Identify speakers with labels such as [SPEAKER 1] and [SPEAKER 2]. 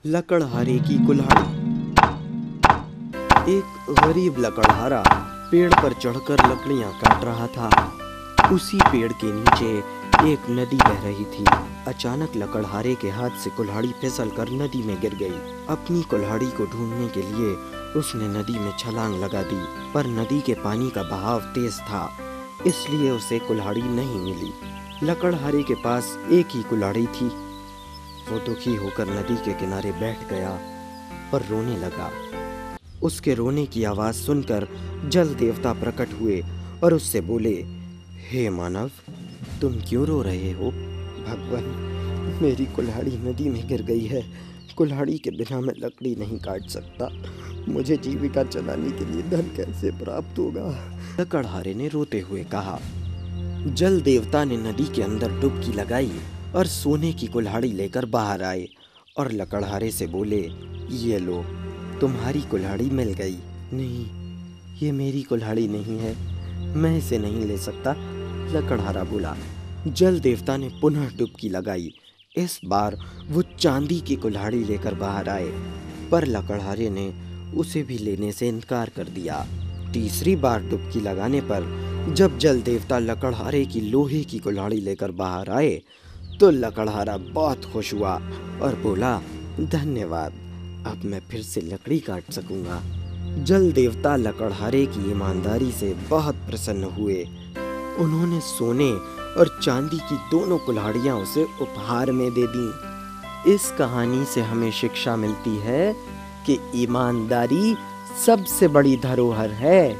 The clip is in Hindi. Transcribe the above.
[SPEAKER 1] लकड़हारे की कुल्हाड़ी। एक गरीब लकड़हारा पेड़ पर चढ़कर लकड़ियां काट रहा था। उसी पेड़ के नीचे एक नदी बह रही थी। अचानक लकड़हारे के हाथ से कुल्हाड़ी फिसलकर नदी में गिर गई। अपनी कुल्हाड़ी को ढूंढने के लिए उसने नदी में छलांग लगा दी, पर नदी के पानी का बहाव तेज था, इसलिए उसे कुल्हाड़ी नहीं मिली। लकड़हारे के पास एक ही कुल्हाड़ी थी। वो दुखी होकर नदी के किनारे बैठ गया और रोने लगा। उसके रोने की आवाज सुनकर जल देवता प्रकट हुए और उससे बोले, हे मानव, तुम क्यों रो रहे हो? भगवान, मेरी कुल्हाड़ी नदी में गिर गई है। कुल्हाड़ी के बिना मैं लकड़ी नहीं काट सकता। मुझे जीविका चलाने के लिए धन कैसे प्राप्त होगा? लकड़हारे ने रोते हुए कहा। जल देवता ने नदी के अंदर डुबकी लगाई और सोने की कुल्हाड़ी लेकर बाहर आए और लकड़हारे से बोले, ये लो, तुम्हारी कुल्हाड़ी मिल गई। नहीं, ये मेरी कुल्हाड़ी नहीं है, मैं इसे नहीं ले सकता, लकड़हारा बोला। जल देवता ने पुनः डुबकी लगाई। इस बार वो चांदी की कुल्हाड़ी लेकर बाहर आए, पर लकड़हारे ने उसे भी लेने से इनकार कर दिया। तीसरी बार डुबकी लगाने पर जब जल देवता लकड़हारे की लोहे की कुल्हाड़ी लेकर बाहर आए तो लकड़हारा बहुत खुश हुआ और बोला, धन्यवाद, अब मैं फिर से लकड़ी काट सकूंगा। जल देवता लकड़हारे की ईमानदारी से बहुत प्रसन्न हुए। उन्होंने सोने और चांदी की दोनों कुल्हाड़ियां उसे उपहार में दे दी। इस कहानी से हमें शिक्षा मिलती है कि ईमानदारी सबसे बड़ी धरोहर है।